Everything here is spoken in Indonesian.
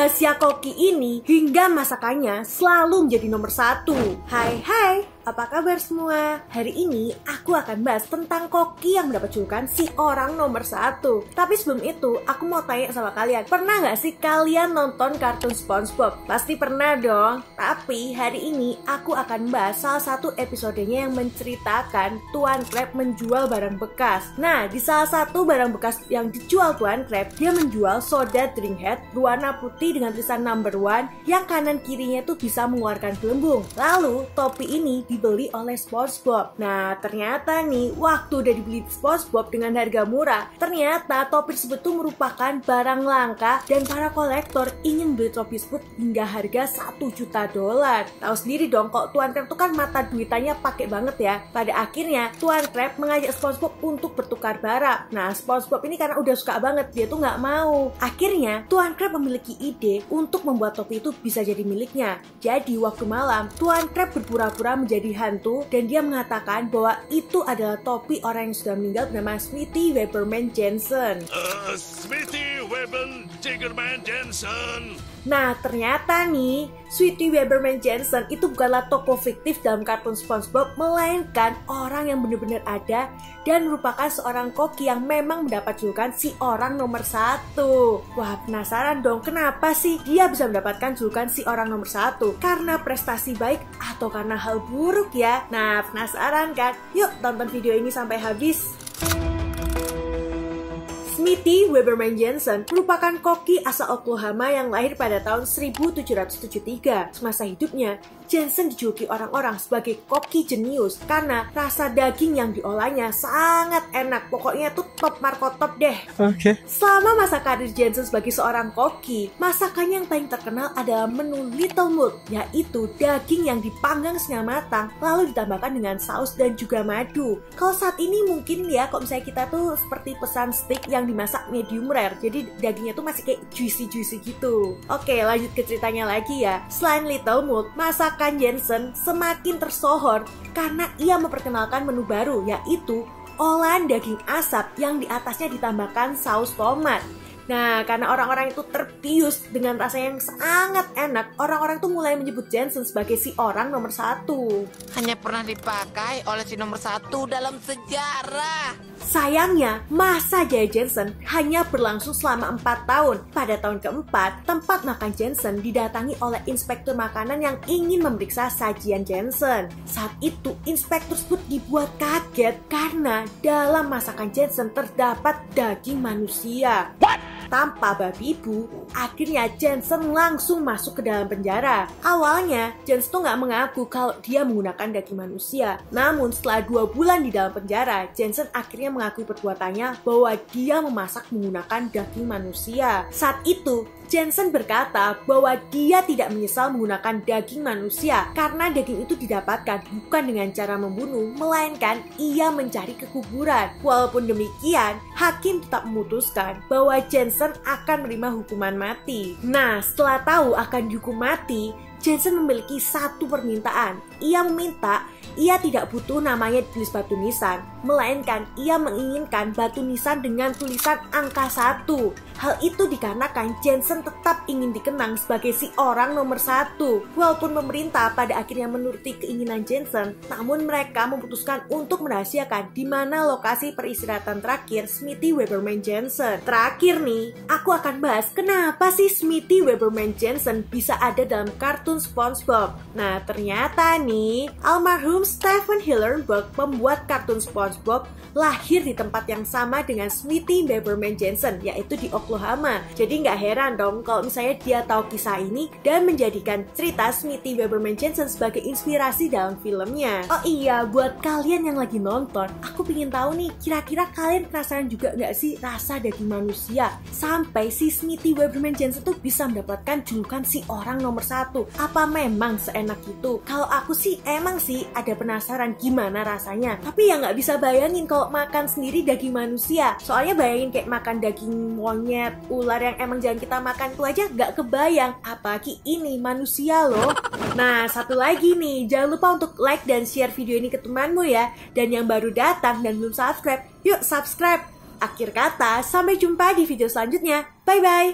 rahasia koki ini hingga masakannya selalu menjadi nomor 1. Hai, apa kabar semua? Hari ini aku akan bahas tentang koki yang mendapat julukan si orang nomor 1. Tapi sebelum itu, aku mau tanya sama kalian, pernah nggak sih kalian nonton kartun SpongeBob? Pasti pernah dong. Tapi hari ini aku akan bahas salah satu episodenya yang menceritakan Tuan Crab menjual barang bekas. Nah, di salah satu barang bekas yang dijual Tuan Crab, dia menjual soda drink head berwarna putih dengan tulisan number 1 yang kanan kirinya tuh bisa mengeluarkan gelembung. Lalu topi ini dibeli oleh SpongeBob. Nah, ternyata nih waktu udah dibeli SpongeBob dengan harga murah, ternyata topi tersebut tuh merupakan barang langka dan para kolektor ingin beli topi tersebut hingga harga $1 juta. Tahu sendiri dong, kok Tuan Crab tuh kan mata duitannya pakai banget ya. Pada akhirnya Tuan Crab mengajak SpongeBob untuk bertukar barang. Nah, SpongeBob ini karena udah suka banget, dia tuh nggak mau. Akhirnya Tuan Crab memiliki ide untuk membuat topi itu bisa jadi miliknya. Jadi waktu malam Tuan Crab berpura-pura menjadi hantu dan dia mengatakan bahwa itu adalah topi orang yang sudah meninggal bernama Smithy Weberman Jensen. Smithy Weberman Jensen. Nah, ternyata nih, Smithy Weberman Jensen itu bukanlah tokoh fiktif dalam kartun SpongeBob, melainkan orang yang benar-benar ada dan merupakan seorang koki yang memang mendapat julukan si orang nomor 1. Wah, penasaran dong, kenapa sih dia bisa mendapatkan julukan si orang nomor 1? Karena prestasi baik atau karena hal buruk ya? Nah, penasaran kan? Yuk tonton video ini sampai habis. Smithy Weberman Jensen merupakan koki asal Oklahoma yang lahir pada tahun 1773. Semasa hidupnya, Jensen dijuluki orang-orang sebagai koki jenius karena rasa daging yang diolahnya sangat enak. Pokoknya tuh top markotop deh. Selama masa karir Jensen sebagai seorang koki, masakannya yang paling terkenal adalah menu Little Mood, yaitu daging yang dipanggang setengah matang lalu ditambahkan dengan saus dan juga madu. Kalau saat ini mungkin ya, kok misalnya kita tuh seperti pesan steak yang dimasak medium rare, jadi dagingnya tuh masih kayak juicy gitu. Oke, lanjut ke ceritanya lagi ya. Selain Little Mood, masakan Jensen semakin tersohor karena ia memperkenalkan menu baru, yaitu olahan daging asap yang di atasnya ditambahkan saus tomat. Nah, karena orang-orang itu terbius dengan rasa yang sangat enak, orang-orang tuh mulai menyebut Jensen sebagai si orang nomor 1. Hanya pernah dipakai oleh si nomor 1 dalam sejarah. Sayangnya, masa jaya Jensen hanya berlangsung selama 4 tahun. Pada tahun keempat, tempat makan Jensen didatangi oleh inspektur makanan yang ingin memeriksa sajian Jensen. Saat itu, inspektur tersebut dibuat kaget karena dalam masakan Jensen terdapat daging manusia. Tanpa babi ibu, akhirnya Jensen langsung masuk ke dalam penjara. Awalnya, Jensen tuh nggak mengaku kalau dia menggunakan daging manusia. Namun setelah 2 bulan di dalam penjara, Jensen akhirnya mengakui perbuatannya bahwa dia memasak menggunakan daging manusia. Saat itu, Jensen berkata bahwa dia tidak menyesal menggunakan daging manusia karena daging itu didapatkan bukan dengan cara membunuh, melainkan ia mencari ke kuburan. Walaupun demikian, hakim tetap memutuskan bahwa Jensen akan menerima hukuman mati. Nah, setelah tahu akan dihukum mati, Jensen memiliki satu permintaan. Ia meminta ia tidak butuh namanya ditulis batu nisan, melainkan ia menginginkan batu nisan dengan tulisan angka 1. Hal itu dikarenakan Jensen tetap ingin dikenang sebagai si orang nomor 1. Walaupun pemerintah pada akhirnya menuruti keinginan Jensen, namun mereka memutuskan untuk merahasiakan di mana lokasi peristirahatan terakhir Smithy Weberman Jensen. Terakhir nih, aku akan bahas kenapa sih Smithy Weberman Jensen bisa ada dalam kartun SpongeBob. Nah, ternyata nih, almarhum Stephen Hillenburg, pembuat kartun SpongeBob, lahir di tempat yang sama dengan Smithy Weberman Jensen, yaitu di Oklahoma. Jadi nggak heran dong kalau misalnya dia tahu kisah ini dan menjadikan cerita Smithy Weberman Jensen sebagai inspirasi dalam filmnya. Oh iya, buat kalian yang lagi nonton, aku pengen tahu nih, kira-kira kalian penasaran juga nggak sih rasa daging manusia sampai si Smithy Weberman Jensen tuh bisa mendapatkan julukan si orang nomor 1? Apa memang seenak itu? Kalau aku sih emang sih ada penasaran gimana rasanya, tapi ya nggak bisa bayangin kalau makan sendiri daging manusia. Soalnya bayangin kayak makan daging monyet, ular yang emang jangan kita makan itu aja nggak kebayang, apalagi ini manusia loh. Nah, satu lagi nih, jangan lupa untuk like dan share video ini ke temanmu ya. Dan yang baru datang dan belum subscribe, yuk subscribe. Akhir kata, sampai jumpa di video selanjutnya. Bye-bye.